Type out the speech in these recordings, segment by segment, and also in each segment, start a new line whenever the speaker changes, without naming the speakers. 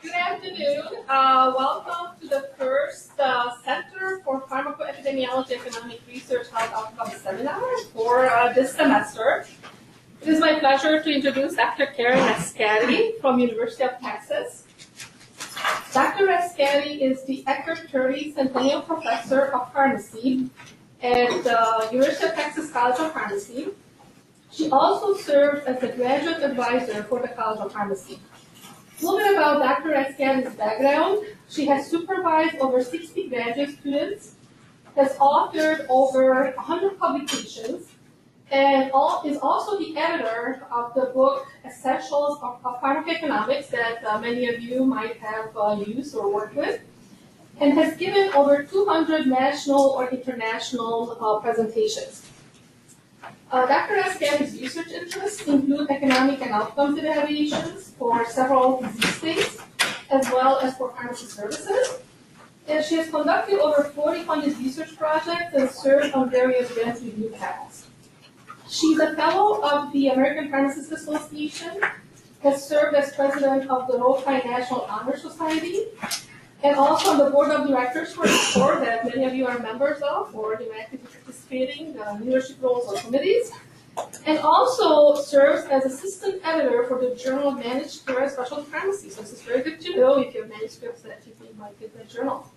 Good afternoon. Welcome to the first Center for Pharmacoepidemiology Economic Research Health Outcome Seminar for this semester. It is my pleasure to introduce Dr. Karen Rascati from University of Texas. Dr. Rascati is the Eckerd Turley Centennial Professor of Pharmacy at the University of Texas College of Pharmacy. She also serves as the graduate advisor for the College of Pharmacy. A little bit about Dr. Rascati's background. She has supervised over 60 graduate students, has authored over 100 publications, and is also the editor of the book Essentials of Pharmacoeconomics that many of you might have used or worked with, and has given over 200 national or international presentations. Dr. Rascati's research interests include economic and outcomes evaluations for several disease states, as well as for pharmacy services. And she has conducted over 40 funded research projects and served on various grant review panels. She's a fellow of the American Pharmacists Association, has served as president of the Rotary National Honor Society, and also on the board of directors for the board that many of you are members of, or you might be participating in leadership roles or committees, and also serves as assistant editor for the Journal of Managed Care and Specialty Pharmacy. So this is very good to know if you have manuscripts that you think might get that journal.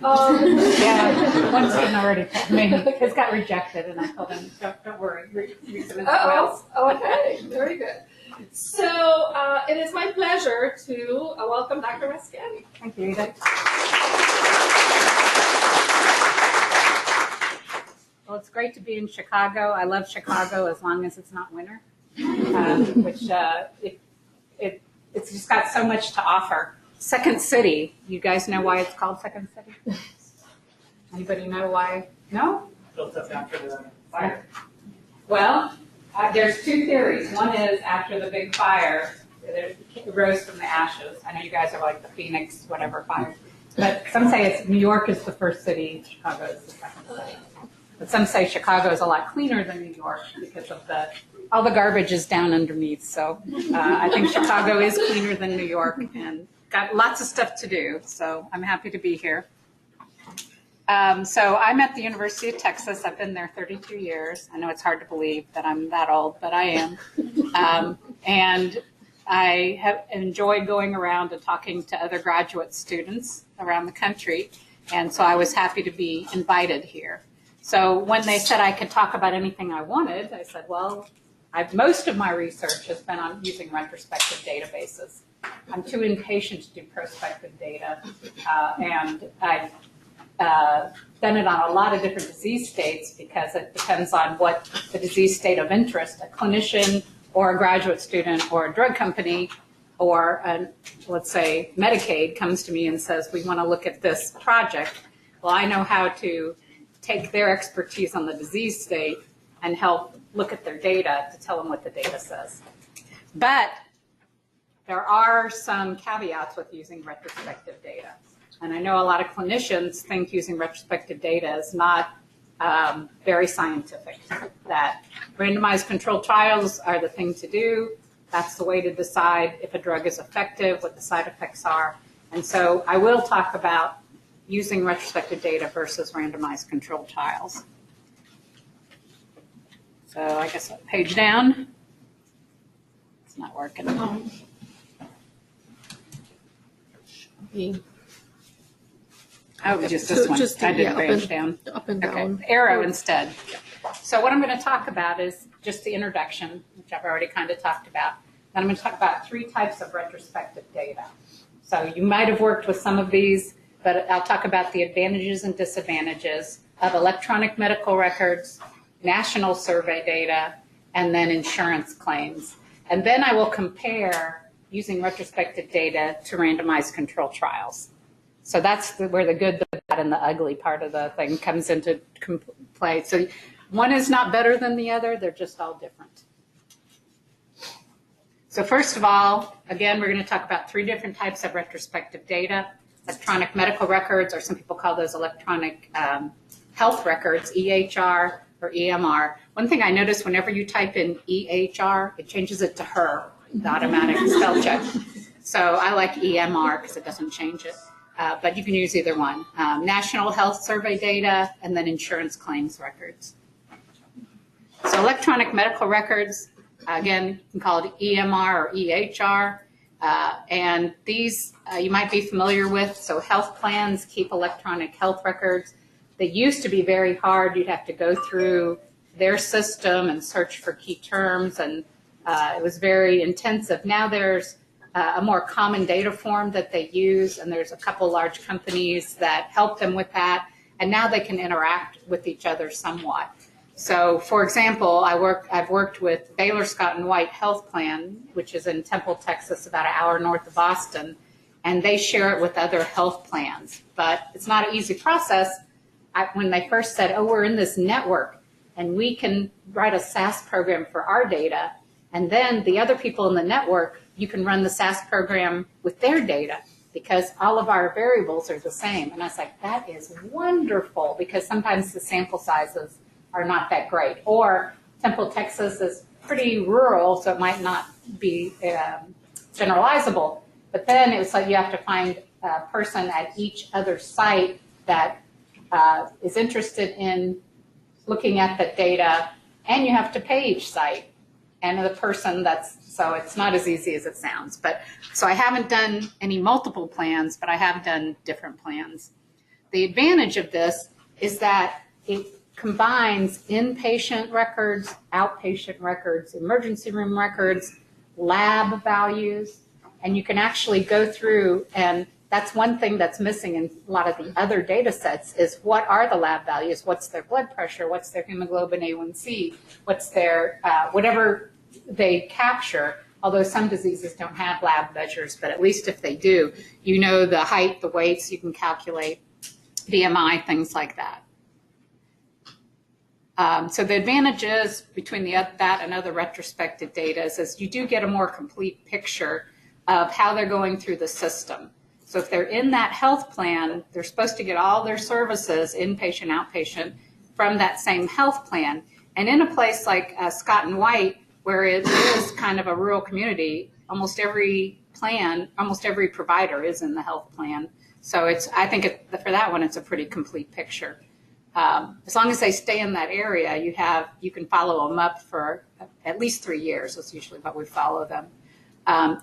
Yeah, one student already told me it got rejected, and I told him, don't worry, read them as well.
Okay, very good. So it is my pleasure to welcome Dr. Rascati.
Thank you, Edith. Well, it's great to be in Chicago. I love Chicago as long as it's not winter, which it's just got so much to offer. Second City, you guys know why it's called Second City? Anybody know why? No?
Built up after the fire.
Well, there's two theories. One is after the big fire, it rose from the ashes. I know you guys are like the Phoenix, whatever fire. But some say it's New York is the first city, Chicago is the second city. But some say Chicago is a lot cleaner than New York because of all the garbage is down underneath. So I think Chicago is cleaner than New York and got lots of stuff to do. So I'm happy to be here. So I'm at the University of Texas. I've been there 32 years. I know it's hard to believe that I'm that old, but I am. And I have enjoyed going around and talking to other graduate students around the country. And so I was happy to be invited here. So when they said I could talk about anything I wanted, I said, well, most of my research has been on using retrospective databases. I'm too impatient to do prospective data, and I've done it on a lot of different disease states because it depends on what the disease state of interest, a clinician or a graduate student or a drug company or, let's say, Medicaid comes to me and says, we want to look at this project. Well, I know how to take their expertise on the disease state and help look at their data to tell them what the data says. But there are some caveats with using retrospective data. And I know a lot of clinicians think using retrospective data is not very scientific, that randomized controlled trials are the thing to do. That's the way to decide if a drug is effective, what the side effects are. And so I will talk about using retrospective data versus randomized controlled trials. So I guess I'll page down. It's not working. Oh, just this one. I did page down.
Up and down.
Okay. Arrow instead. So what I'm going to talk about is just the introduction, which I've already kind of talked about. Then I'm going to talk about 3 types of retrospective data. So you might have worked with some of these, but I'll talk about the advantages and disadvantages of electronic medical records, national survey data, and then insurance claims. And then I will compare using retrospective data to randomized controlled trials. So that's where the good, the bad, and the ugly part of the thing comes into play. So one is not better than the other, they're just all different. So first of all, again, we're going to talk about 3 different types of retrospective data. Electronic medical records, or some people call those electronic health records, EHR or EMR. One thing I noticed whenever you type in EHR, it changes it to HER, the automatic spell check. So I like EMR because it doesn't change it, but you can use either one. National Health Survey data and then insurance claims records. So electronic medical records, again, you can call it EMR or EHR. And these you might be familiar with. So health plans keep electronic health records. They used to be very hard. You'd have to go through their system and search for key terms, and it was very intensive. Now there's a more common data form that they use, and there's a couple large companies that help them with that, and now they can interact with each other somewhat. So, for example, I've worked with Baylor Scott and White Health Plan, which is in Temple, Texas, about an hour north of Boston, and they share it with other health plans. But it's not an easy process. When they first said, oh, we're in this network, and we can write a SAS program for our data, and then the other people in the network, you can run the SAS program with their data because all of our variables are the same. And I was like, that is wonderful, because sometimes the sample sizes are not that great. Or Temple, Texas is pretty rural, so it might not be generalizable. But then it was like you have to find a person at each other site that is interested in looking at the data, and you have to pay each site. And the person so it's not as easy as it sounds. But so I haven't done any multiple plans, but I have done different plans. The advantage of this is that it combines inpatient records, outpatient records, emergency room records, lab values, and you can actually go through, and that's one thing that's missing in a lot of the other data sets is what are the lab values, what's their blood pressure, what's their hemoglobin A1C, what's their, whatever they capture, although some diseases don't have lab measures, but at least if they do, you know the height, the weights, you can calculate BMI, things like that. So the advantages between that and other retrospective data is you do get a more complete picture of how they're going through the system. So if they're in that health plan, they're supposed to get all their services, inpatient, outpatient, from that same health plan. And in a place like Scott and White, where it is kind of a rural community, almost every plan, almost every provider is in the health plan. So I think for that one, it's a pretty complete picture. As long as they stay in that area, you can follow them up for at least 3 years. That's usually what we follow them.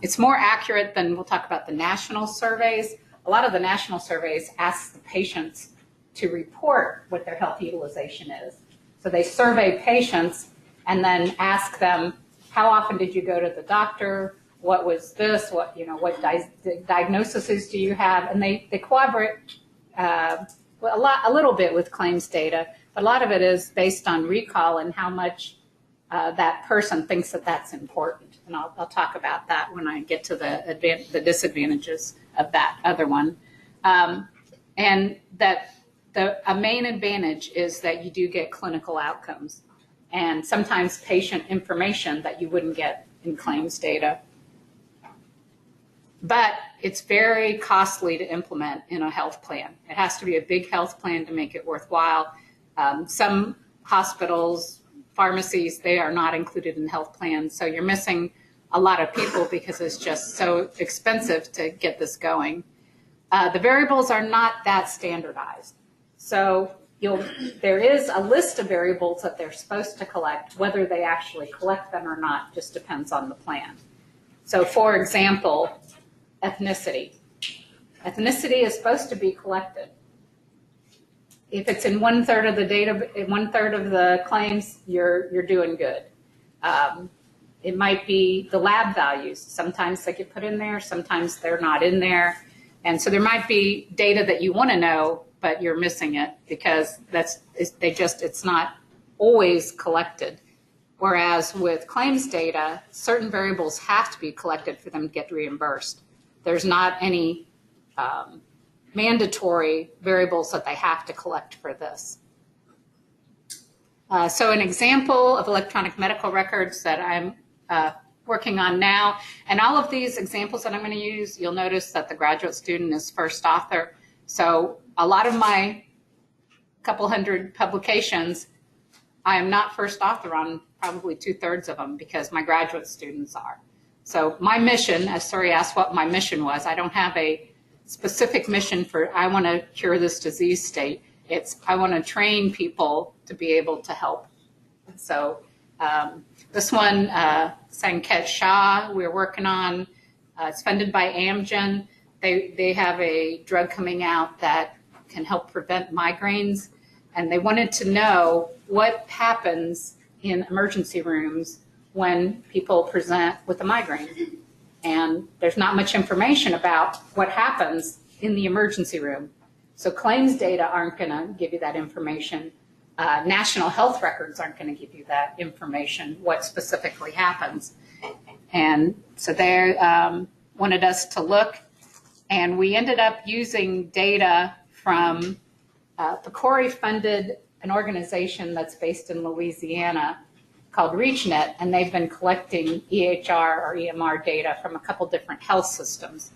It's more accurate than, we'll talk about the national surveys. A lot of the national surveys ask the patients to report what their health utilization is. So they survey patients and then ask them, how often did you go to the doctor? What was this? What diagnoses do you have? And they cooperate a little bit with claims data, but a lot of it is based on recall and how much that person thinks that that's important. And I'll talk about that when I get to the disadvantages of that other one. And that a main advantage is that you do get clinical outcomes and sometimes patient information that you wouldn't get in claims data. But it's very costly to implement in a health plan. It has to be a big health plan to make it worthwhile. Some hospitals, pharmacies, they are not included in health plans. So you're missing a lot of people because it's just so expensive to get this going. The variables are not that standardized. So there is a list of variables that they're supposed to collect. Whether they actually collect them or not just depends on the plan. So for example, ethnicity. Ethnicity is supposed to be collected. If it's in 1/3 of the data, in 1/3 of the claims, you're doing good. It might be the lab values. Sometimes they get put in there, sometimes they're not in there. And so there might be data that you want to know, but you're missing it because it's not always collected. Whereas with claims data, certain variables have to be collected for them to get reimbursed. There's not any mandatory variables that they have to collect for this. So an example of electronic medical records that I'm working on now, and all of these examples that I'm going to use, you'll notice that the graduate student is first author. So a lot of my couple hundred publications, I am not first author on probably 2/3 of them because my graduate students are. So my mission, as Suri asked what my mission was, I don't have a specific mission for I want to cure this disease state. It's I want to train people to be able to help. So this one, Sanket Shah, we're working on. It's funded by Amgen. They have a drug coming out that can help prevent migraines, and they wanted to know what happens in emergency rooms when people present with a migraine. And there's not much information about what happens in the emergency room. So claims data aren't going to give you that information. National health records aren't going to give you that information, what specifically happens. And so they wanted us to look, and we ended up using data from PCORI funded an organization that's based in Louisiana called ReachNet, and they've been collecting EHR or EMR data from a couple different health systems.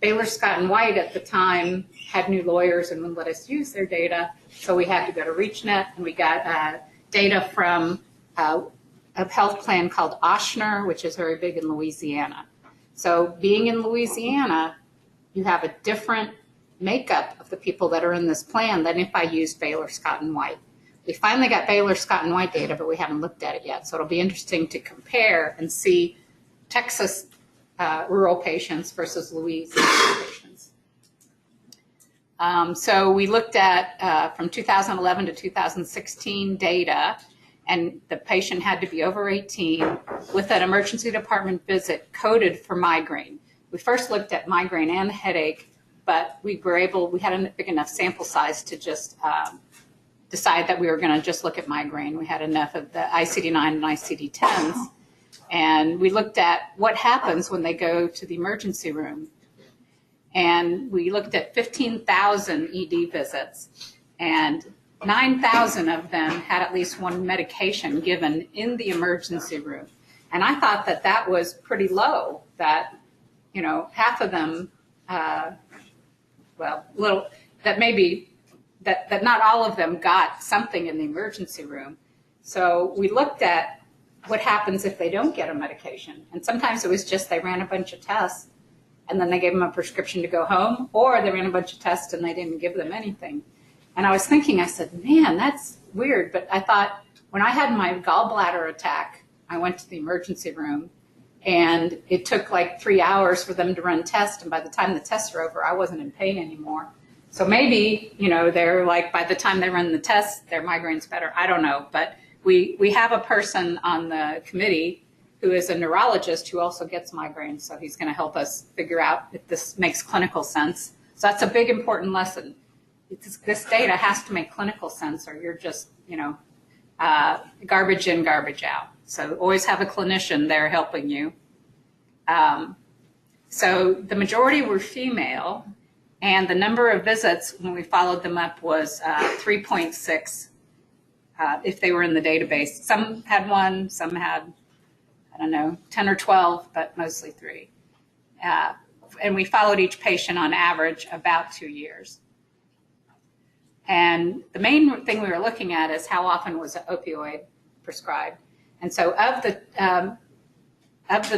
Baylor Scott and White at the time had new lawyers and wouldn't let us use their data, so we had to go to ReachNet, and we got data from a health plan called Ochsner, which is very big in Louisiana. So being in Louisiana, you have a different makeup of the people that are in this plan than if I used Baylor Scott and White. We finally got Baylor Scott and White data, but we haven't looked at it yet. So it'll be interesting to compare and see Texas rural patients versus Louisiana patients. So we looked at from 2011 to 2016 data, and the patient had to be over 18 with an emergency department visit coded for migraine. We first looked at migraine and headache, but we had a big enough sample size to just decide that we were going to just look at migraine. We had enough of the ICD-9 and ICD-10s, and we looked at what happens when they go to the emergency room. And we looked at 15,000 ED visits, and 9,000 of them had at least one medication given in the emergency room. And I thought that that was pretty low, that, you know, half of them, that not all of them got something in the emergency room. So we looked at what happens if they don't get a medication. And sometimes it was just they ran a bunch of tests and then they gave them a prescription to go home, or they ran a bunch of tests and they didn't give them anything. And I was thinking, I said, man, that's weird. But I thought, when I had my gallbladder attack, I went to the emergency room, and it took like 3 hours for them to run tests. And by the time the tests are over, I wasn't in pain anymore. So maybe, you know, they're like, by the time they run the tests, their migraine's better. I don't know. But we have a person on the committee who is a neurologist who also gets migraines. So he's going to help us figure out if this makes clinical sense. So that's a big, important lesson. This data has to make clinical sense, or you're just, you know, garbage in, garbage out. So always have a clinician there helping you. So the majority were female, and the number of visits when we followed them up was 3.6 if they were in the database. Some had one, some had, I don't know, 10 or 12, but mostly 3. And we followed each patient on average about 2 years. And the main thing we were looking at is how often was an opioid prescribed. And so of the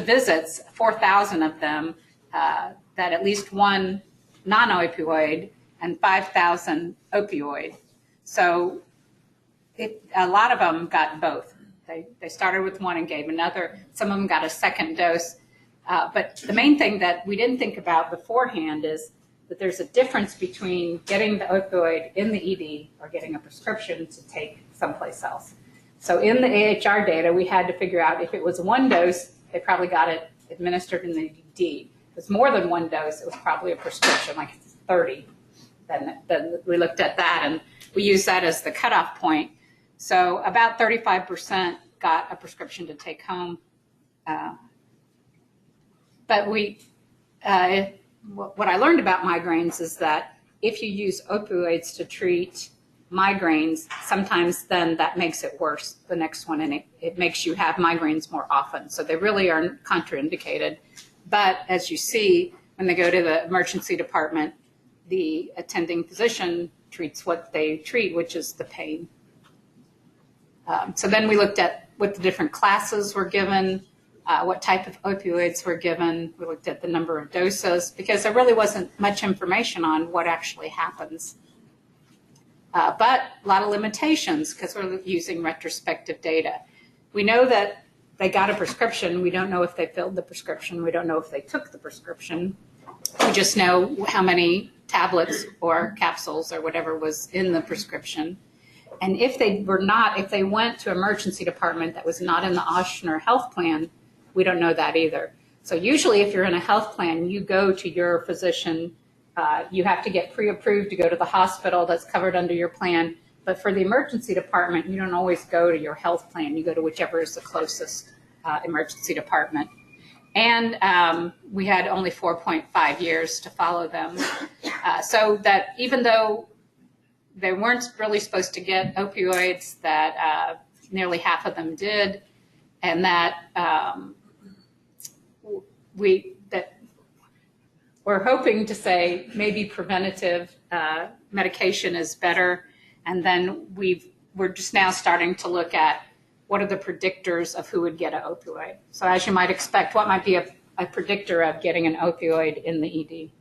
visits, 4,000 of them that at least one non-opioid and 5,000 opioid. So a lot of them got both. They started with one and gave another. Some of them got a second dose. But the main thing that we didn't think about beforehand is that there's a difference between getting the opioid in the ED or getting a prescription to take someplace else. So in the AHR data, we had to figure out if it was one dose, they probably got it administered in the ED. If it's more than one dose, it was probably a prescription, like 30. Then we looked at that, and we used that as the cutoff point. So about 35% got a prescription to take home. But what I learned about migraines is that if you use opioids to treat migraines, sometimes then that makes it worse, the next one, and it makes you have migraines more often. So they really aren't contraindicated. But as you see, when they go to the emergency department, the attending physician treats what they treat, which is the pain. So then we looked at what the different classes were given. what type of opioids were given. We looked at the number of doses because there really wasn't much information on what actually happens. But a lot of limitations because we're using retrospective data. We know that they got a prescription. We don't know if they filled the prescription. We don't know if they took the prescription. We just know how many tablets or capsules or whatever was in the prescription. And if they went to emergency department that was not in the Ochsner health plan, we don't know that either. So usually if you're in a health plan, you go to your physician. You have to get pre-approved to go to the hospital that's covered under your plan. But for the emergency department, you don't always go to your health plan. You go to whichever is the closest emergency department. And we had only 4.5 years to follow them. So that even though they weren't really supposed to get opioids, that nearly half of them did, and that we're hoping to say maybe preventative medication is better. And then we're just now starting to look at what are the predictors of who would get an opioid. So as you might expect, what might be a predictor of getting an opioid in the ED?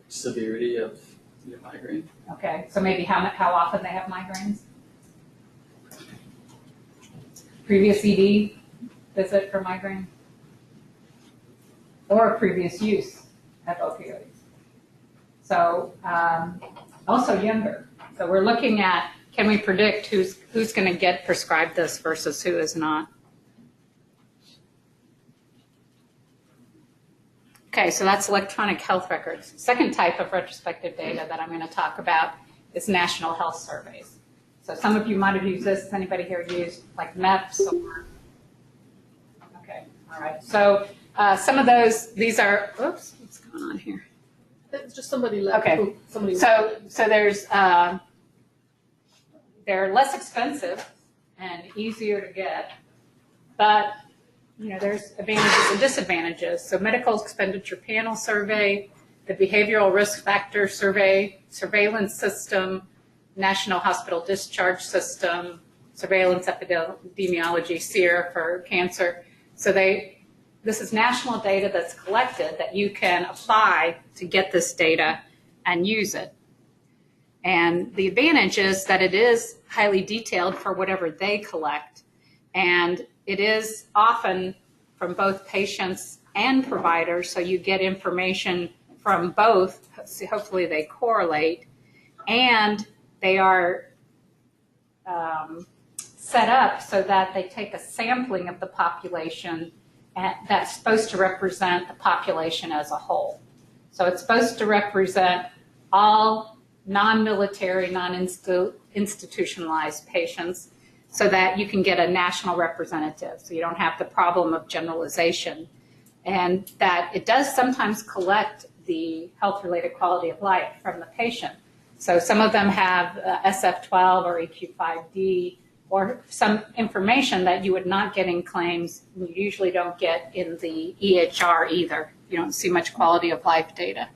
Severity of migraine.
Okay, so maybe how often they have migraines? Previous ED visit for migraine? Or previous use of opioids. So also younger. So we're looking at, can we predict who's going to get prescribed this versus who is not? Okay, so that's electronic health records. Second type of retrospective data that I'm going to talk about is national health surveys. So some of you might have used this. Has anybody here used like MEPS? Okay, all right. So some of these are, oops, what's going on here?
It's just somebody left.
Okay, so there's, they're less expensive and easier to get, but there's advantages and disadvantages. So medical expenditure panel survey, the behavioral risk factor survey, surveillance system, national hospital discharge system, surveillance epidemiology, SEER for cancer. So this is national data that's collected that you can apply to get this data and use it. And the advantage is that it is highly detailed for whatever they collect. And it is often from both patients and providers, so you get information from both. Hopefully they correlate. And they are set up so that they take a sampling of the population that's supposed to represent the population as a whole. So it's supposed to represent all non-military, non-institutionalized patients so that you can get a national representative. So you don't have the problem of generalization. And that it does sometimes collect the health-related quality of life from the patient. So some of them have SF12 or EQ5D or some information that you would not get in claims. You usually don't get in the EHR either. You don't see much quality of life data.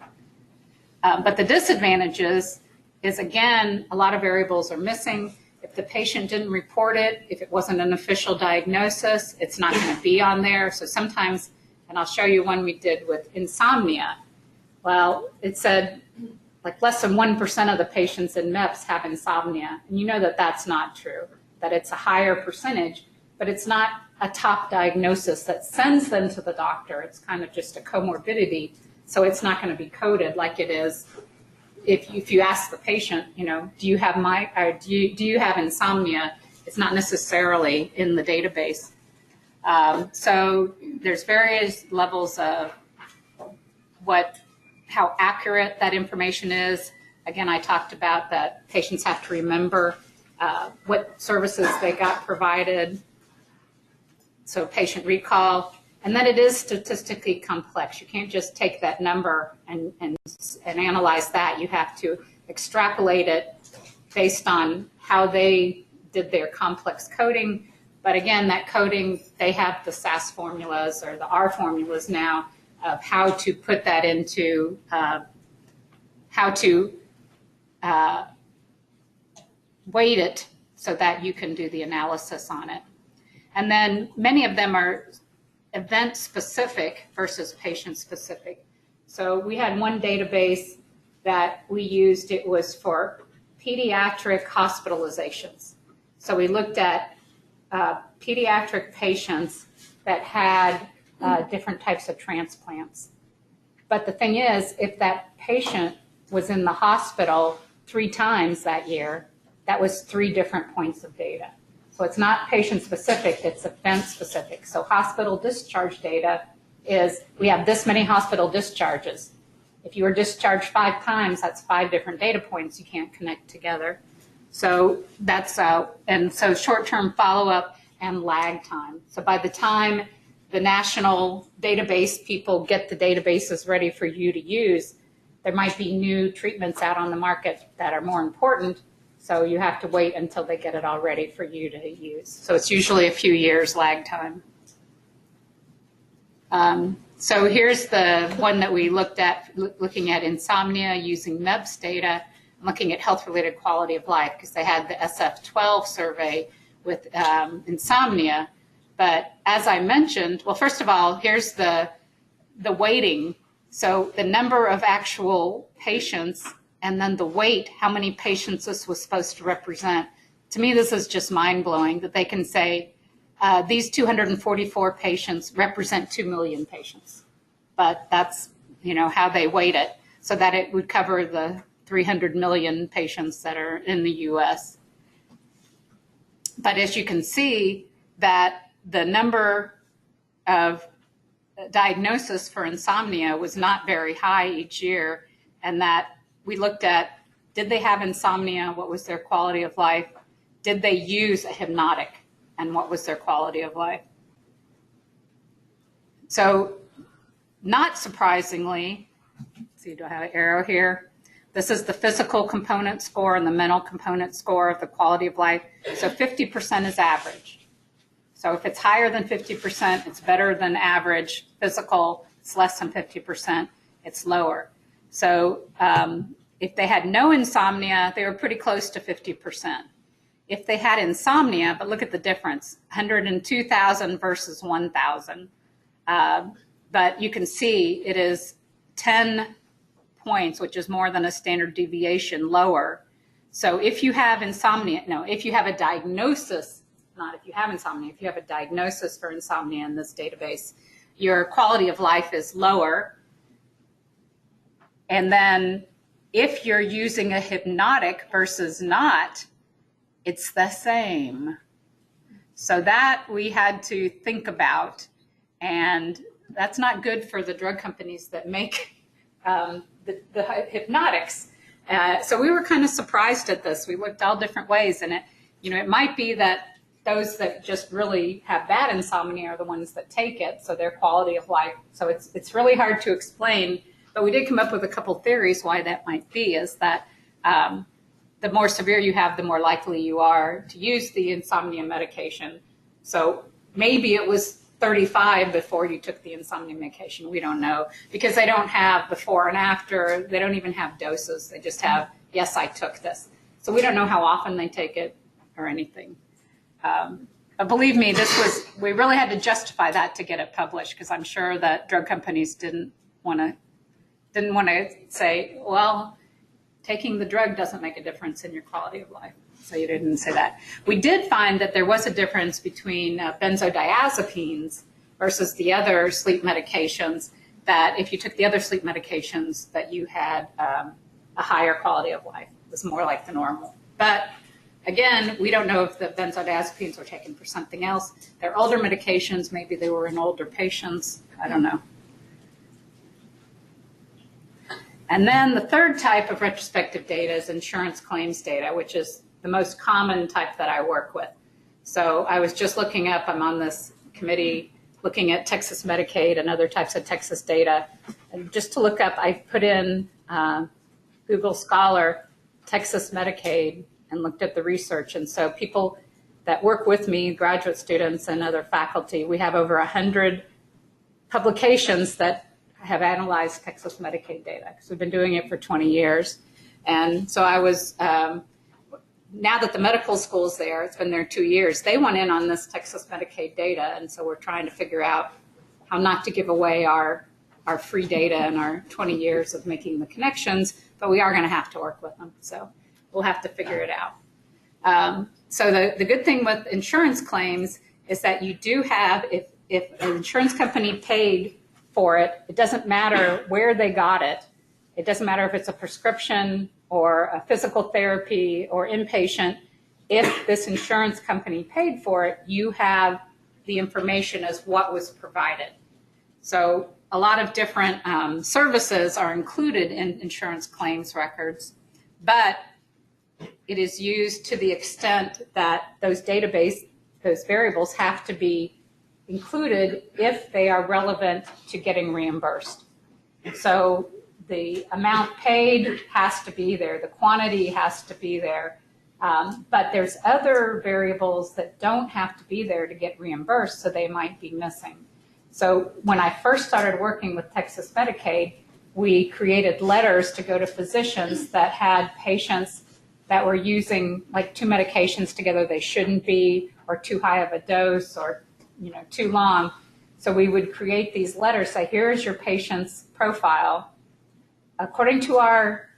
But the disadvantages is, again, a lot of variables are missing. If the patient didn't report it, if it wasn't an official diagnosis, it's not going to be on there. So sometimes, and I'll show you one we did with insomnia. Well, it said like less than 1% of the patients in MEPS have insomnia. And you know that that's not true, that it's a higher percentage, but it's not a top diagnosis that sends them to the doctor. It's kind of just a comorbidity. So it's not going to be coded like it is if you ask the patient, do you have do you have insomnia? It's not necessarily in the database. So there's various levels of how accurate that information is. Again, I talked about that patients have to remember what services they got provided. So patient recall. And then it is statistically complex. You can't just take that number and analyze that. You have to extrapolate it based on how they did their complex coding. But again, that coding, they have the SAS formulas or the R formulas now of how to put that into, how to weight it so that you can do the analysis on it. And then many of them are event specific versus patient specific. So we had one database that we used, it was for pediatric hospitalizations. So we looked at pediatric patients that had different types of transplants. But the thing is, if that patient was in the hospital 3 times that year, that was 3 different points of data. So it's not patient specific, it's event specific. So hospital discharge data is, we have this many hospital discharges. If you were discharged 5 times, that's 5 different data points you can't connect together. So that's, and so short-term follow-up and lag time. So by the time the national database people get the databases ready for you to use, there might be new treatments out on the market that are more important. So you have to wait until they get it all ready for you to use. So it's usually a few years lag time. So here's the one that we looked at, looking at insomnia using MEBS data, looking at health-related quality of life, because they had the SF-12 survey with insomnia. But as I mentioned, well, first of all, here's the weighting. So the number of actual patients and then the weight, how many patients this was supposed to represent. To me, this is just mind-blowing that they can say these 244 patients represent 2 million patients. But that's, you know, how they weight it so that it would cover the 300 million patients that are in the US. But as you can see, that the number of diagnosis for insomnia was not very high each year, and that we looked at, did they have insomnia? What was their quality of life? Did they use a hypnotic? And what was their quality of life? So not surprisingly, see, do I have an arrow here? This is the physical component score and the mental component score of the quality of life. So 50% is average. So if it's higher than 50%, it's better than average. Physical, it's less than 50%, it's lower. So if they had no insomnia, they were pretty close to 50%. If they had insomnia, but look at the difference, 102,000 versus 1,000. But you can see it is 10 points, which is more than a standard deviation lower. So if you have insomnia, no, if you have a diagnosis, not if you have insomnia, if you have a diagnosis for insomnia in this database, your quality of life is lower. And then if you're using a hypnotic versus not, it's the same. So that we had to think about, and that's not good for the drug companies that make the hypnotics. So we were kind of surprised at this. We looked all different ways, and it might be that those that just really have bad insomnia are the ones that take it, so their quality of life. So it's really hard to explain, but we did come up with a couple theories why that might be, is that the more severe you have, the more likely you are to use the insomnia medication. So maybe it was 35 before you took the insomnia medication. We don't know, because they don't have before and after. They don't even have doses. They just have, yes, I took this. So we don't know how often they take it or anything. But believe me, we really had to justify that to get it published, because I'm sure that drug companies didn't want to say, well, taking the drug doesn't make a difference in your quality of life. So you didn't say that. We did find that there was a difference between benzodiazepines versus the other sleep medications, that if you took the other sleep medications, that you had a higher quality of life. It was more like the normal. But again, we don't know if the benzodiazepines were taken for something else. They're older medications. Maybe they were in older patients. I don't know. And then the third type of retrospective data is insurance claims data, which is the most common type that I work with. So I was just looking up, I'm on this committee looking at Texas Medicaid and other types of Texas data. And just to look up, I put in Google Scholar, Texas Medicaid, and looked at the research. And so people that work with me, graduate students and other faculty, we have over 100 publications that have analyzed Texas Medicaid data, because we've been doing it for 20 years. And so I was now that the medical school's there, it's been there 2 years, they want in on this Texas Medicaid data. And so we're trying to figure out how not to give away our free data and our 20 years of making the connections, but we are going to have to work with them. So we'll have to figure it out. So the good thing with insurance claims is that you do have, if an insurance company paid for it, it doesn't matter where they got it. It doesn't matter if it's a prescription or a physical therapy or inpatient. If this insurance company paid for it, you have the information as what was provided. So a lot of different services are included in insurance claims records, but it is used to the extent that those variables have to be included if they are relevant to getting reimbursed. So the amount paid has to be there, the quantity has to be there, but there's other variables that don't have to be there to get reimbursed, so they might be missing. So when I first started working with Texas Medicaid, we created letters to go to physicians that had patients that were using like 2 medications together they shouldn't be, or too high of a dose, or too long. So we would create these letters, say, here's your patient's profile. According to our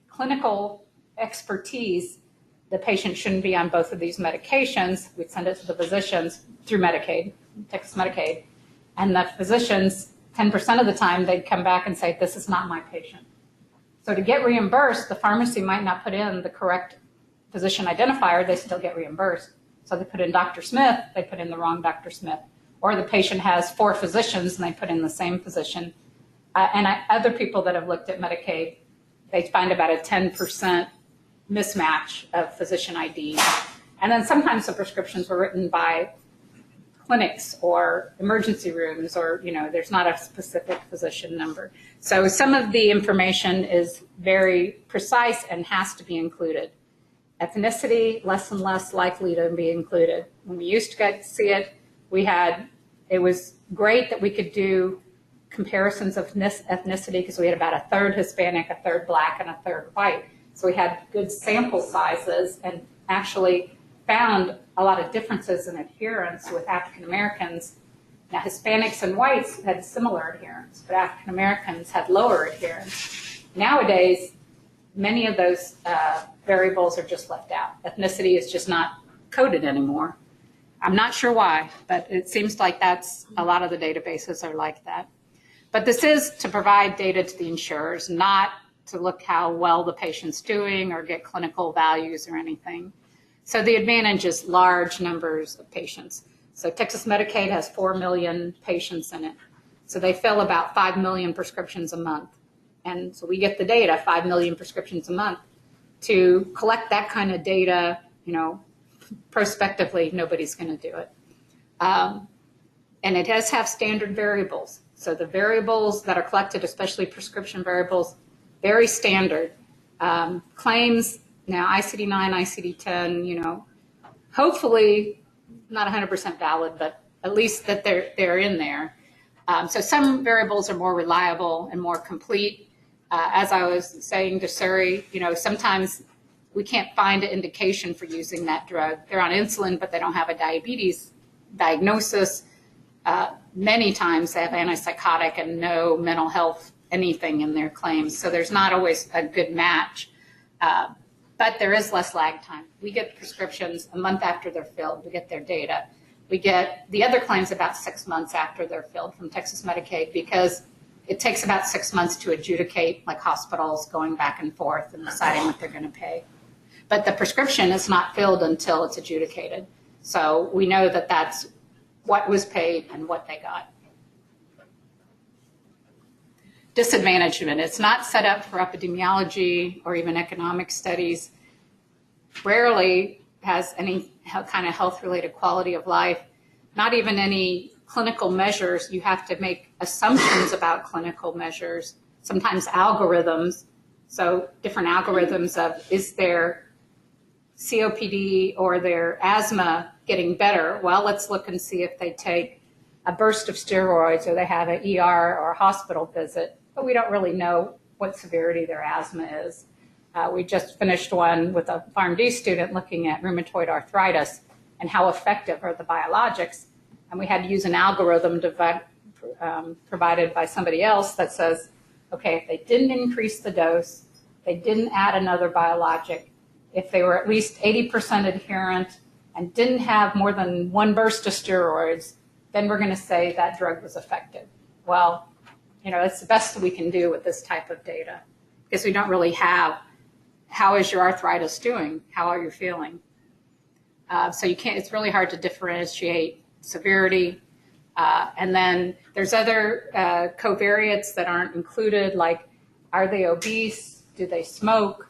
clinical expertise, the patient shouldn't be on both of these medications. We'd send it to the physicians through Medicaid, Texas Medicaid. And the physicians, 10% of the time, they'd come back and say, this is not my patient. So to get reimbursed, the pharmacy might not put in the correct physician identifier, they still get reimbursed. So they put in Dr. Smith, they put in the wrong Dr. Smith. Or the patient has 4 physicians and they put in the same physician. Other people that have looked at Medicaid, they find about a 10% mismatch of physician ID. And then sometimes the prescriptions were written by clinics or emergency rooms, or there's not a specific physician number. So some of the information is very precise and has to be included. Ethnicity, less and less likely to be included. When we used to get to see it, it was great that we could do comparisons of ethnicity because we had about a third Hispanic, a third Black, and a third white. So we had good sample sizes and actually found a lot of differences in adherence with African Americans. Now, Hispanics and whites had similar adherence, but African Americans had lower adherence. Nowadays, many of those variables are just left out. Ethnicity is just not coded anymore. I'm not sure why, but it seems like that's a lot of the databases are like that. But this is to provide data to the insurers, not to look how well the patient's doing or get clinical values or anything. So the advantage is large numbers of patients. So Texas Medicaid has 4 million patients in it. So they fill about 5 million prescriptions a month. And so we get the data, 5 million prescriptions a month. To collect that kind of data, prospectively, nobody's going to do it. And it does have standard variables. So the variables that are collected, especially prescription variables, very standard. Claims, now ICD-9, ICD-10, hopefully not 100% valid, but at least that they're in there. So some variables are more reliable and more complete. As I was saying to Suri, sometimes we can't find an indication for using that drug. They're on insulin, but they don't have a diabetes diagnosis. Many times they have antipsychotic and no mental health anything in their claims. So there's not always a good match. But there is less lag time. We get prescriptions a month after they're filled. We get their data. We get the other claims about 6 months after they're filled from Texas Medicaid because it takes about 6 months to adjudicate, like hospitals going back and forth and deciding what they're going to pay. But the prescription is not filled until it's adjudicated. So we know that that's what was paid and what they got. Disadvantagement. It's not set up for epidemiology or even economic studies. Rarely has any kind of health-related quality of life, not even any clinical measures. You have to make assumptions about clinical measures, sometimes algorithms. So different algorithms of, is their COPD or their asthma getting better? Well, let's look and see if they take a burst of steroids or they have an ER or a hospital visit, but we don't really know what severity their asthma is. We just finished one with a PharmD student looking at rheumatoid arthritis and how effective are the biologics. And we had to use an algorithm provided by somebody else that says, okay, if they didn't increase the dose, they didn't add another biologic, if they were at least 80% adherent and didn't have more than one burst of steroids, then we're going to say that drug was effective. Well, it's the best we can do with this type of data because we don't really have how is your arthritis doing? How are you feeling? So it's really hard to differentiate severity. And then there's other covariates that aren't included, like are they obese? Do they smoke?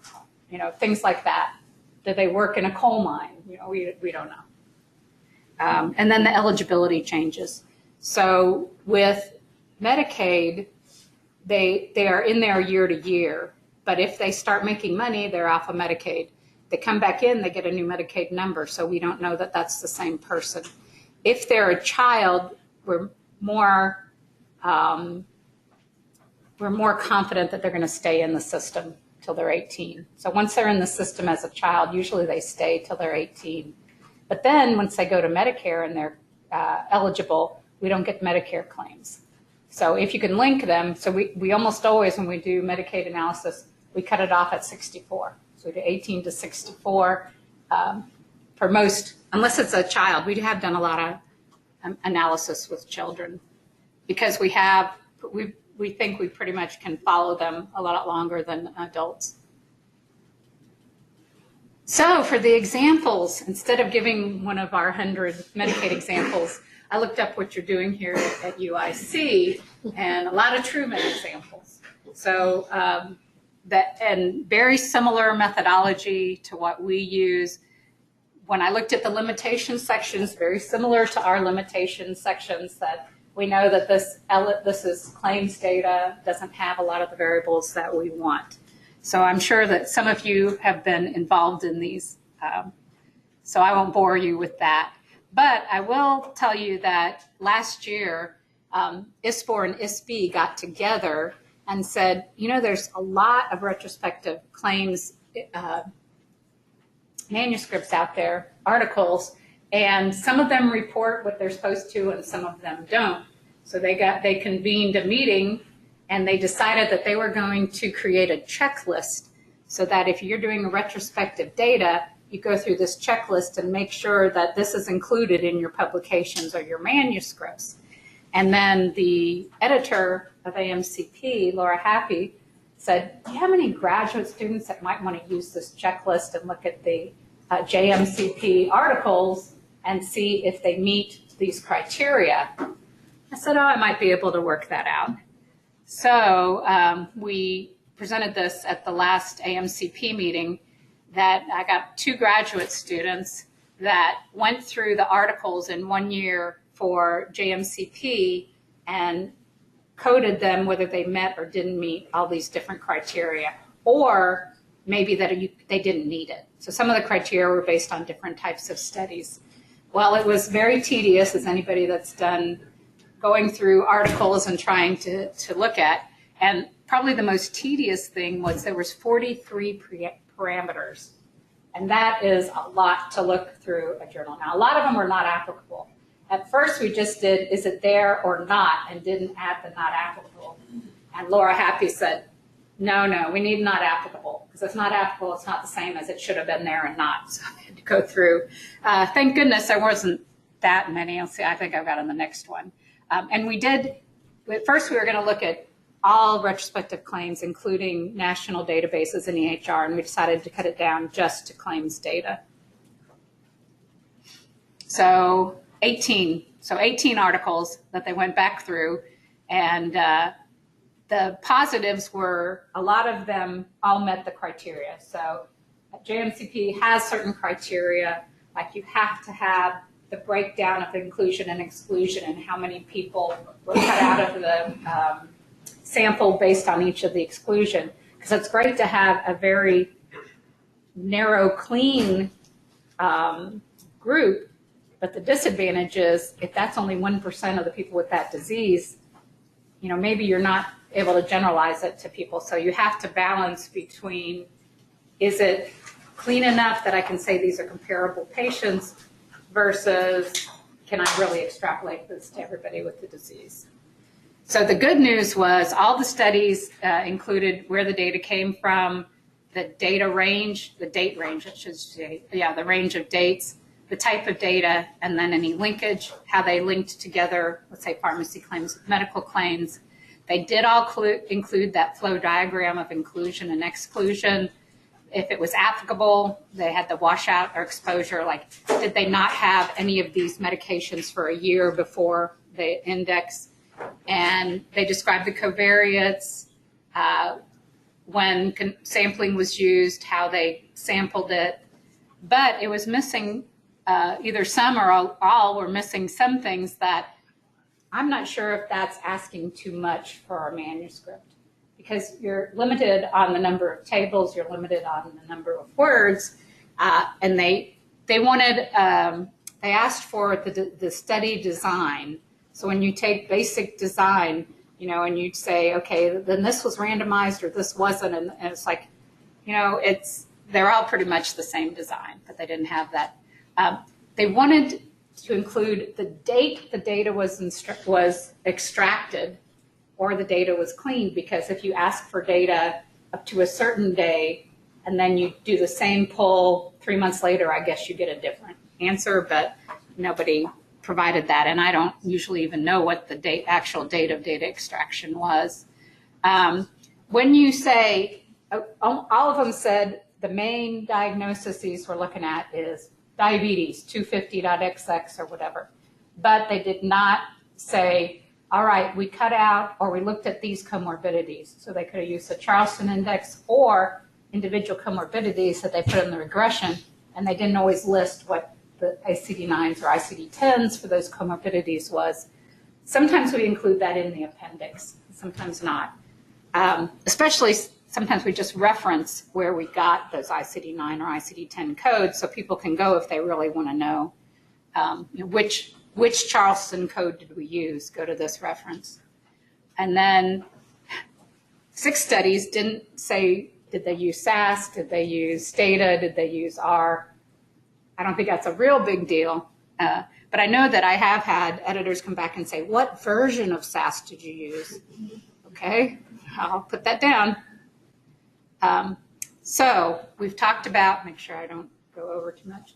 Things like that. Do they work in a coal mine? We don't know. And then the eligibility changes. So with Medicaid, they are in there year to year. But if they start making money, they're off of Medicaid. They come back in, they get a new Medicaid number, so we don't know that that's the same person. If they're a child, we're more confident that they're going to stay in the system till they're 18. So once they're in the system as a child, usually they stay till they're 18. But then once they go to Medicare and they're eligible, we don't get Medicare claims. So if you can link them, so we almost always, when we do Medicaid analysis, we cut it off at 64. So we do 18 to 64 for most, unless it's a child. We have done a lot of analysis with children because we think we pretty much can follow them a lot longer than adults. So for the examples, instead of giving one of our 100 Medicaid examples, I looked up what you're doing here at UIC and a lot of Truman examples. So and very similar methodology to what we use. When I looked at the limitation sections, very similar to our limitation sections, that we know that this is claims data, doesn't have a lot of the variables that we want. So I'm sure that some of you have been involved in these, so I won't bore you with that. But I will tell you that last year, ISPOR and ISB got together and said, there's a lot of retrospective claims manuscripts out there, articles, and some of them report what they're supposed to and some of them don't. So they convened a meeting and they decided that they were going to create a checklist so that if you're doing a retrospective data, you go through this checklist and make sure that this is included in your publications or your manuscripts. And then the editor of AMCP, Laura Happy, said, do you have any graduate students that might want to use this checklist and look at the JMCP articles and see if they meet these criteria? I said, I might be able to work that out. So we presented this at the last AMCP meeting, that I got 2 graduate students that went through the articles in 1 year for JMCP and coded them whether they met or didn't meet all these different criteria, or maybe that they didn't need it. So some of the criteria were based on different types of studies. Well, it was very tedious, as anybody that's done going through articles and trying to look at. And probably the most tedious thing was there was 43 parameters. And that is a lot to look through a journal. Now, a lot of them were not applicable. At first, we just did, is it there or not, and didn't add the not applicable. And Laura Happy said, no, we need not applicable, because if it's not applicable, it's not the same as it should have been there and not. So I had to go through. Thank goodness there wasn't that many. I'll see, I think I've got on the next one. And we did, at first we were going to look at all retrospective claims, including national databases in EHR, and we decided to cut it down just to claims data. So 18 articles that they went back through, and the positives were, a lot of them all met the criteria. So JMCP has certain criteria, like you have to have the breakdown of inclusion and exclusion and how many people were cut out of the sample based on each of the exclusion. Because it's great to have a very narrow, clean group, but the disadvantage is if that's only 1% of the people with that disease, maybe you're not able to generalize it to people. So you have to balance between is it clean enough that I can say these are comparable patients versus can I really extrapolate this to everybody with the disease? So the good news was all the studies included where the data came from, the data range, the date range, I should say, yeah, the range of dates, the type of data, and then any linkage, how they linked together, let's say pharmacy claims with medical claims. They did all include that flow diagram of inclusion and exclusion. If it was applicable, they had the washout or exposure, like did they not have any of these medications for a year before the index? And they described the covariates, when sampling was used, how they sampled it, but it was missing either some or all were missing some things that I'm not sure if that's asking too much for our manuscript, because you're limited on the number of tables, you're limited on the number of words, and they wanted, they asked for the study design. So when you take basic design, you know, and you'd say, okay, then this was randomized or this wasn't, and it's like, you know, they're all pretty much the same design, but they didn't have that. They wanted to include the date the data was extracted or the data was cleaned, because if you ask for data up to a certain day and then you do the same poll 3 months later, I guess you get a different answer, but nobody provided that, and I don't usually even know what the actual date of data extraction was. When you say, all of them said the main diagnosis these we're looking at is diabetes, 250.XX or whatever, but they did not say, all right, we cut out or we looked at these comorbidities. So they could have used the Charleston index or individual comorbidities that they put in the regression, and they didn't always list what the ICD-9s or ICD-10s for those comorbidities was. Sometimes we include that in the appendix, sometimes not. Especially sometimes we just reference where we got those ICD-9 or ICD-10 codes so people can go if they really want to know, which Charleston code did we use, go to this reference. And then 6 studies didn't say, did they use SAS, did they use Stata, did they use R? I don't think that's a real big deal, but I know that I have had editors come back and say, what version of SAS did you use? Okay, I'll put that down. So we've talked about, make sure I don't go over too much.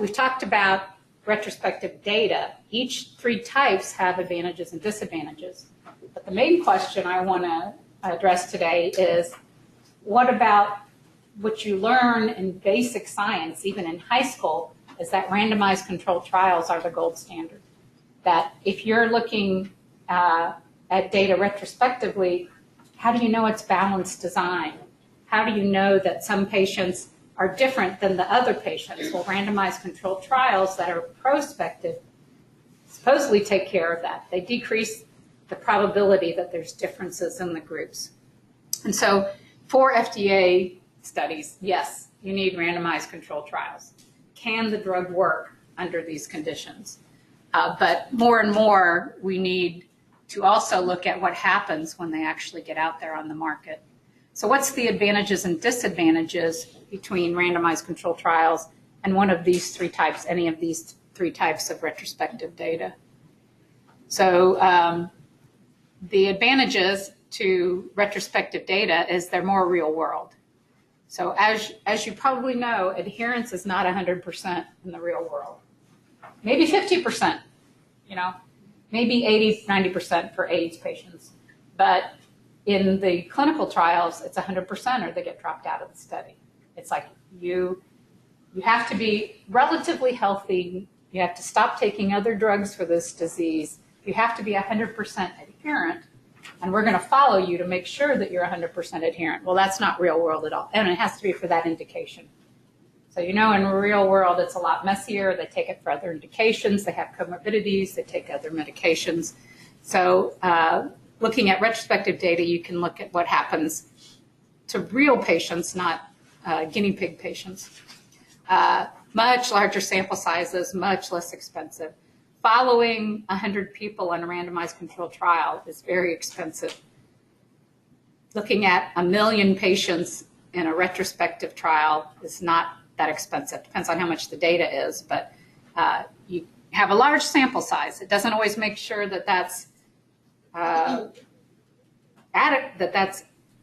We've talked about retrospective data. Each 3 types have advantages and disadvantages. But the main question I want to address today is, what about what you learn in basic science, even in high school, is that randomized controlled trials are the gold standard. That if you're looking at data retrospectively, how do you know it's balanced design? How do you know that some patients are different than the other patients? Well, randomized controlled trials that are prospective supposedly take care of that. They decrease the probability that there's differences in the groups. And so for FDA studies, yes, you need randomized controlled trials. Can the drug work under these conditions? But more and more, we need to also look at what happens when they actually get out there on the market. So what's the advantages and disadvantages between randomized controlled trials and one of these 3 types, any of these 3 types of retrospective data? So the advantages to retrospective data is they're more real world. So as you probably know, adherence is not 100% in the real world. Maybe 50%, you know, maybe 80, 90% for AIDS patients. But in the clinical trials, it's 100% or they get dropped out of the study. It's like you have to be relatively healthy. You have to stop taking other drugs for this disease. You have to be 100% adherent. And we're going to follow you to make sure that you're 100% adherent. Well, that's not real world at all. And it has to be for that indication. So, you know, in real world, it's a lot messier. They take it for other indications. They have comorbidities. They take other medications. So looking at retrospective data, you can look at what happens to real patients, not guinea pig patients. Much larger sample sizes, much less expensive. Following 100 people in a randomized controlled trial is very expensive. Looking at 1 million patients in a retrospective trial is not that expensive. Depends on how much the data is, but you have a large sample size. It doesn't always make sure that that's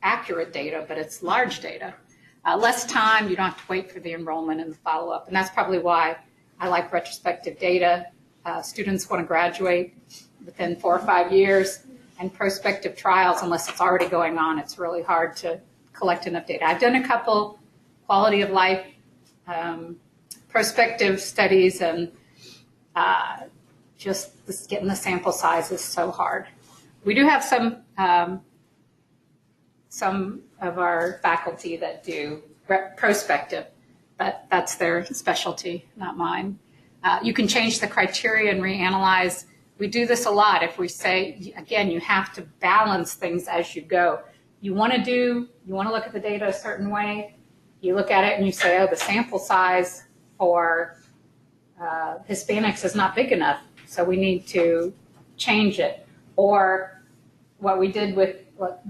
accurate data, but it's large data. Less time, you don't have to wait for the enrollment and the follow-up, and that's probably why I like retrospective data. Students want to graduate within 4 or 5 years, and prospective trials, unless it's already going on, it's really hard to collect enough data. I've done a couple quality of life prospective studies, and just this, getting the sample size is so hard. We do have some of our faculty that do prospective, but that's their specialty, not mine. You can change the criteria and reanalyze. We do this a lot. If we say, again, you have to balance things as you go. You want to look at the data a certain way. You look at it and you say, oh, the sample size for Hispanics is not big enough, so we need to change it. Or what we did with one of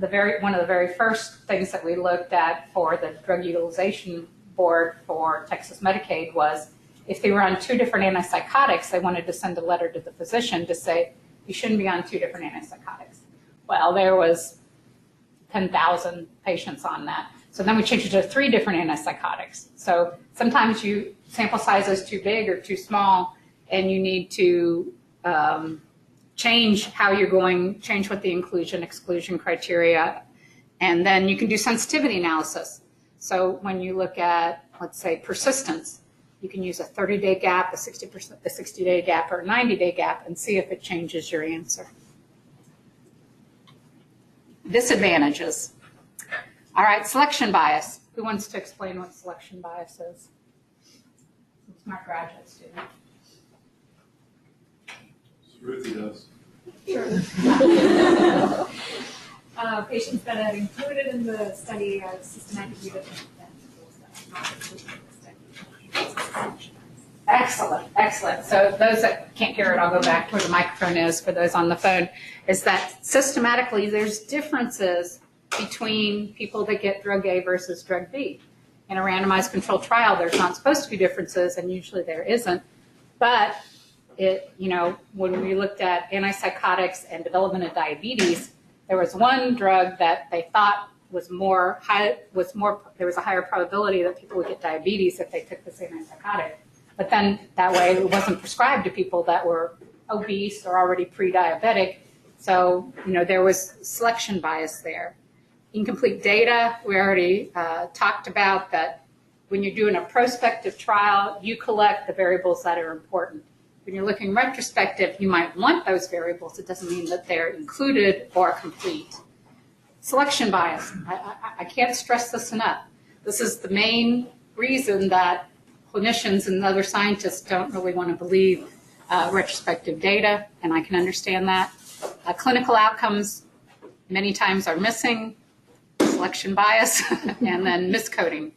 the very first things that we looked at for the Drug Utilization Board for Texas Medicaid was if they were on 2 different antipsychotics, they wanted to send a letter to the physician to say, you shouldn't be on 2 different antipsychotics. Well, there was 10,000 patients on that. So then we changed it to 3 different antipsychotics. So sometimes sample size is too big or too small, and you need to change what the inclusion-exclusion criteria, and then you can do sensitivity analysis. So when you look at, let's say, persistence, you can use a 30-day gap, a 60-day gap, or a 90-day gap, and see if it changes your answer. Disadvantages. All right, selection bias. Who wants to explain what selection bias is? It's my graduate student.
Ruthie does.
Sure. Patients that are included in the study are systematically different than those that are not included in the study.
Excellent, excellent. So those that can't hear it, I'll go back to where the microphone is for those on the phone, is that systematically there's differences between people that get drug A versus drug B. In a randomized controlled trial, there's not supposed to be differences, and usually there isn't. But when we looked at antipsychotics and development of diabetes, there was one drug that they thought there was a higher probability that people would get diabetes if they took this antipsychotic. But then that way it wasn't prescribed to people that were obese or already pre-diabetic. So, there was selection bias there. Incomplete data, we already talked about that when you're doing a prospective trial, you collect the variables that are important. When you're looking retrospective, you might want those variables. It doesn't mean that they're included or complete. Selection bias. I can't stress this enough. This is the main reason that clinicians and other scientists don't really want to believe retrospective data, and I can understand that. Clinical outcomes many times are missing, selection bias, and then miscoding.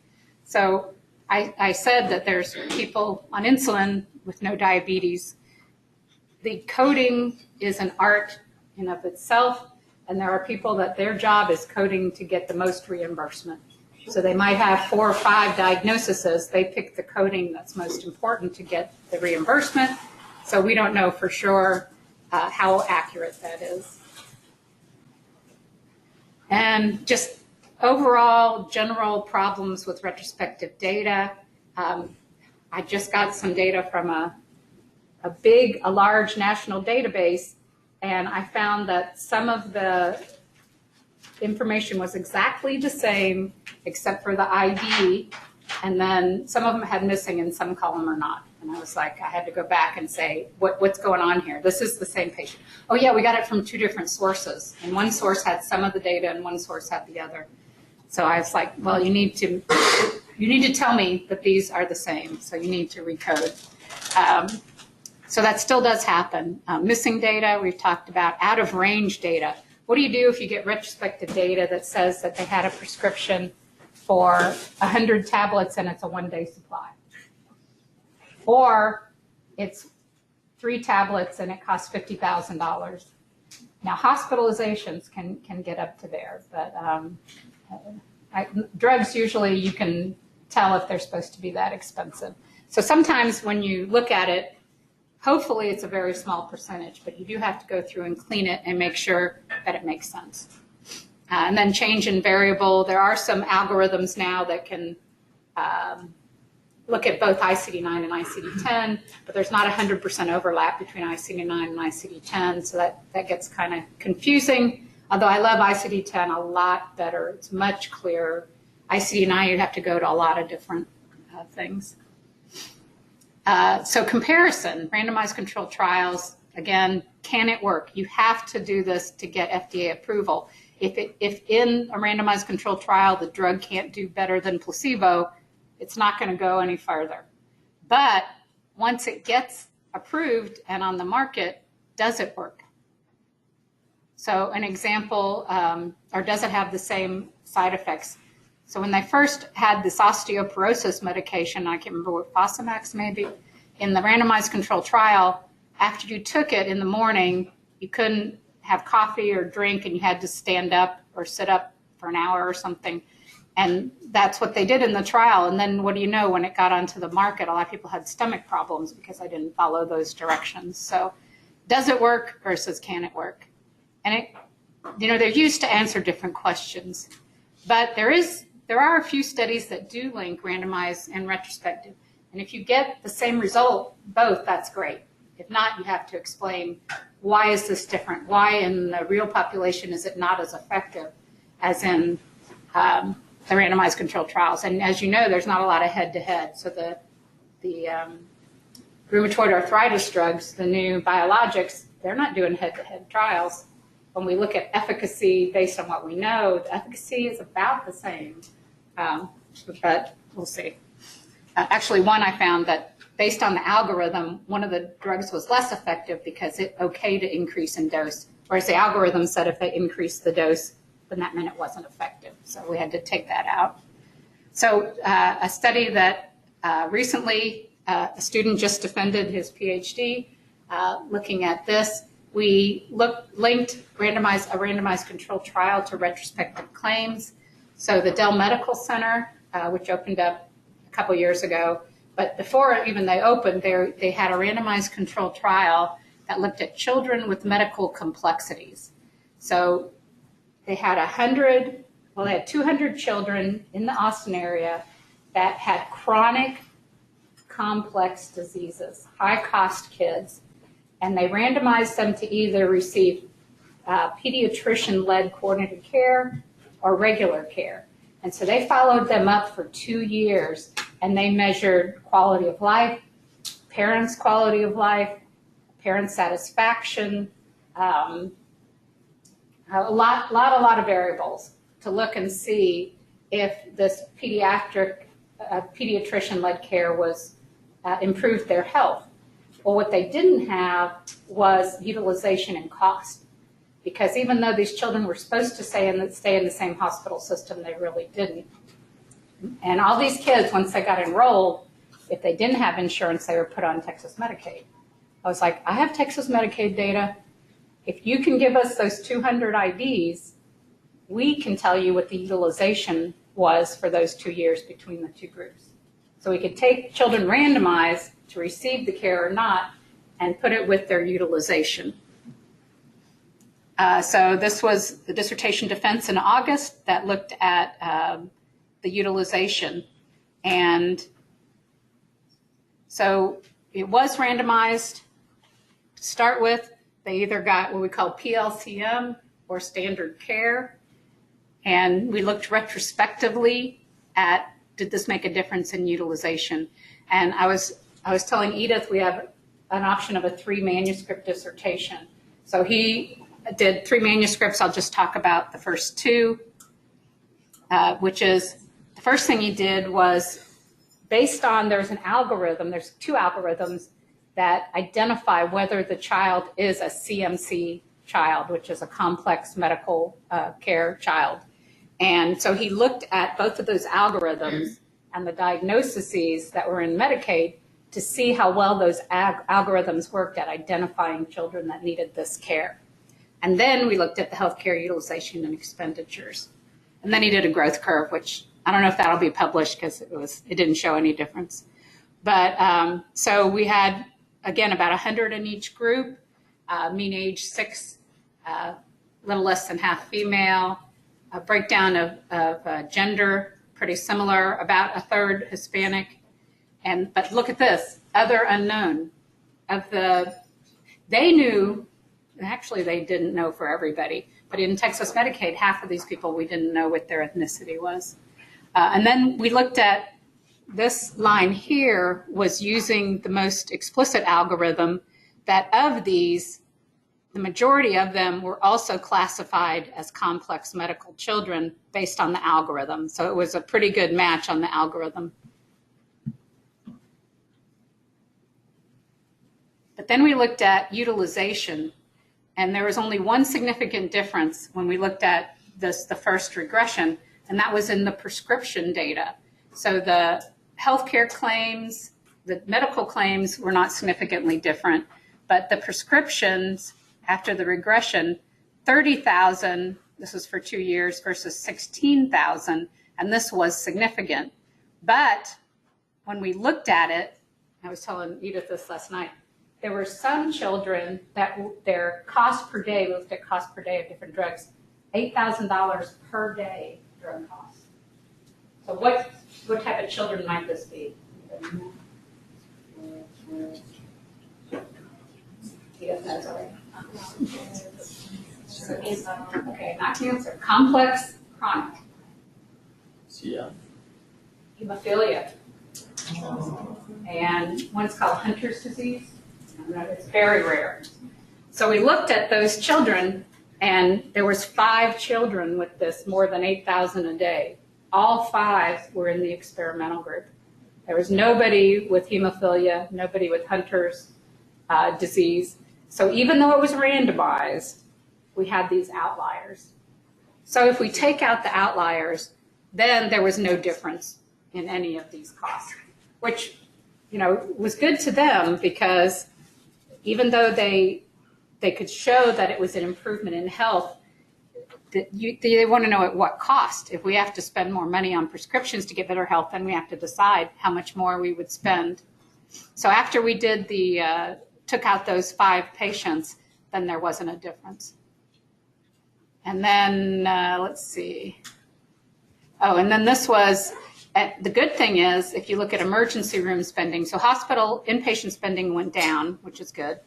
So I said that there's people on insulin with no diabetes. The coding is an art in of itself, and there are people that their job is coding to get the most reimbursement. So they might have 4 or 5 diagnoses. They pick the coding that's most important to get the reimbursement. So we don't know for sure how accurate that is. And just overall general problems with retrospective data. I just got some data from a large national database, and I found that some of the information was exactly the same except for the ID, and then some of them had missing in some column or not. And I was like, I had to go back and say, what's going on here? This is the same patient. Oh yeah, we got it from 2 different sources, and one source had some of the data and one source had the other. So I was like, well, you need to tell me that these are the same, so you need to recode. So that still does happen. Missing data, we've talked about. Out of range data. What do you do if you get retrospective data that says that they had a prescription for 100 tablets and it's a 1-day supply? Or it's 3 tablets and it costs $50,000. Now hospitalizations can get up to there, but drugs, usually you can tell if they're supposed to be that expensive. So sometimes when you look at it, hopefully it's a very small percentage, but you do have to go through and clean it and make sure that it makes sense. And then change in variable. There are some algorithms now that can look at both ICD-9 and ICD-10, but there's not 100% overlap between ICD-9 and ICD-10, so that gets kind of confusing. Although I love ICD-10 a lot better. It's much clearer. ICD-9, you have to go to a lot of different things. So comparison, randomized controlled trials, again, can it work? You have to do this to get FDA approval. If in a randomized controlled trial the drug can't do better than placebo, it's not going to go any farther. But once it gets approved and on the market, does it work? So an example, or does it have the same side effects? So when they first had this osteoporosis medication, I can't remember what, Fosamax maybe, in the randomized controlled trial, after you took it in the morning, you couldn't have coffee or drink and you had to stand up or sit up for an hour or something. And that's what they did in the trial. And then what do you know, when it got onto the market, a lot of people had stomach problems because I didn't follow those directions. So does it work versus can it work? And it, they're used to answer different questions. But there are a few studies that do link randomized and retrospective. And if you get the same result, both, that's great. If not, you have to explain, why is this different? Why in the real population is it not as effective as in the randomized controlled trials? And as you know, there's not a lot of head-to-head. So the rheumatoid arthritis drugs, the new biologics, they're not doing head-to-head trials. When we look at efficacy based on what we know, the efficacy is about the same, but we'll see. Actually, one I found that based on the algorithm, one of the drugs was less effective because it okayed to increase in dose, whereas the algorithm said if they increased the dose, then that meant it wasn't effective. So we had to take that out. So a study that recently a student just defended his PhD looking at this. We linked a randomized controlled trial to retrospective claims. So the Dell Medical Center, which opened up a couple years ago, but before even they opened, they had a randomized controlled trial that looked at children with medical complexities. So they had 200 children in the Austin area that had chronic complex diseases, high-cost kids. And they randomized them to either receive pediatrician-led coordinated care or regular care. And so they followed them up for 2 years, and they measured quality of life, parents' quality of life, parent satisfaction, a lot of variables to look and see if this pediatrician-led care was improved their health. Well, what they didn't have was utilization and cost, because even though these children were supposed to stay in the same hospital system, they really didn't. And all these kids, once they got enrolled, if they didn't have insurance, they were put on Texas Medicaid. I was like, I have Texas Medicaid data. If you can give us those 200 IDs, we can tell you what the utilization was for those 2 years between the two groups. So we could take children randomized to receive the care or not and put it with their utilization. So this was the dissertation defense in August that looked at the utilization. And so it was randomized to start with. They either got what we call PLCM or standard care. And we looked retrospectively at, did this make a difference in utilization? And I was telling Edith we have an option of a 3-manuscript dissertation. So he did 3 manuscripts. I'll just talk about the first 2, which is the first thing he did was based on, there's an algorithm, there's 2 algorithms that identify whether the child is a CMC child, which is a complex medical care child. And so he looked at both of those algorithms and the diagnoses that were in Medicaid to see how well those algorithms worked at identifying children that needed this care. And then we looked at the healthcare utilization and expenditures. And And then he did a growth curve, which I don't know if that'll be published because it didn't show any difference. But so we had, again, about 100 in each group, mean age 6, little less than half female, a breakdown of gender, pretty similar, about a third Hispanic. But look at this, other unknown. They knew, actually they didn't know for everybody, but in Texas Medicaid, half of these people, we didn't know what their ethnicity was. And then we looked at this line here was using the most explicit algorithm that of these, the majority of them were also classified as complex medical children based on the algorithm. So it was a pretty good match on the algorithm. But then we looked at utilization, and there was only one significant difference when we looked at the first regression, and that was in the prescription data. So the healthcare claims, the medical claims were not significantly different, but the prescriptions after the regression, 30,000, this was for 2 years, versus 16,000, and this was significant. But when we looked at it, I was telling Edith this last night, there were some children that their cost per day, we looked at cost per day of different drugs, $8,000 per day drug costs. So what type of children might this be? Edith knows already. Okay, not cancer. Complex chronic.
Yeah.
Hemophilia. And one's called Hunter's disease. It's very rare. So we looked at those children, and there was 5 children with this, more than 8,000 a day. All 5 were in the experimental group. There was nobody with hemophilia, nobody with Hunter's disease. So even though it was randomized, we had these outliers. So if we take out the outliers, then there was no difference in any of these costs, which, was good to them because even though they could show that it was an improvement in health, they want to know at what cost. If we have to spend more money on prescriptions to get better health, then we have to decide how much more we would spend. So after we did took out those 5 patients, then there wasn't a difference. And then, let's see. Oh, and then this was, the good thing is, if you look at emergency room spending, so hospital inpatient spending went down, which is good,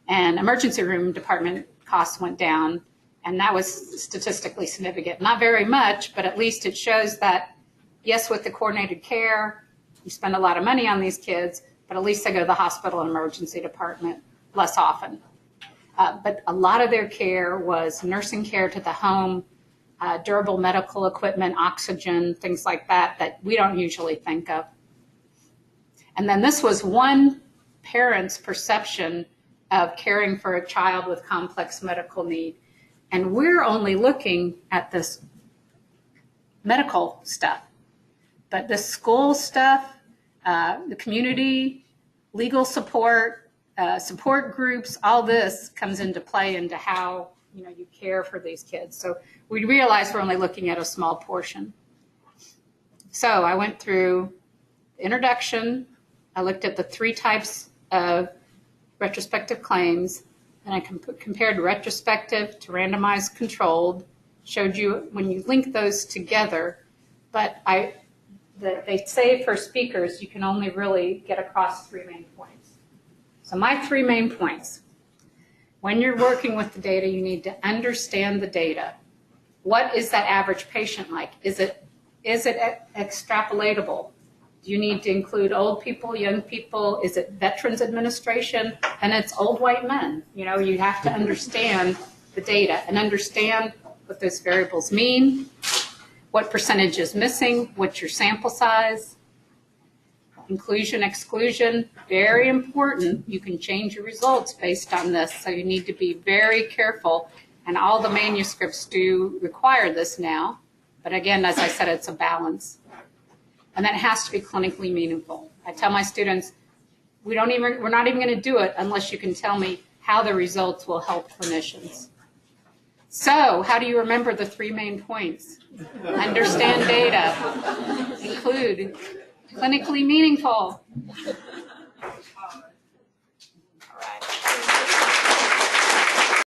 and emergency room department costs went down, and that was statistically significant. Not very much, but at least it shows that, yes, with the coordinated care, you spend a lot of money on these kids, but at least they go to the hospital and emergency department less often. But a lot of their care was nursing care to the home, durable medical equipment, oxygen, things like that we don't usually think of. And then this was one parent's perception of caring for a child with complex medical need. And we're only looking at this medical stuff. But the school stuff, the community, legal support, support groups, all this comes into play into how you care for these kids. So we realize we're only looking at a small portion. So I went through the introduction. I looked at the 3 types of retrospective claims, and I compared retrospective to randomized controlled, showed you when you link those together, but they say for speakers, you can only really get across 3 main points. So my 3 main points. When you're working with the data, you need to understand the data. What is that average patient like? Is it extrapolatable? Do you need to include old people, young people? Is it Veterans Administration? And it's old white men. You have to understand the data and understand what those variables mean, what percentage is missing, what's your sample size. Inclusion, exclusion, very important. You can change your results based on this, so you need to be very careful. And all the manuscripts do require this now. But again, as I said, it's a balance. And that has to be clinically meaningful. I tell my students, we're not even going to do it unless you can tell me how the results will help clinicians. So how do you remember the 3 main points? Understand data. Include clinically meaningful.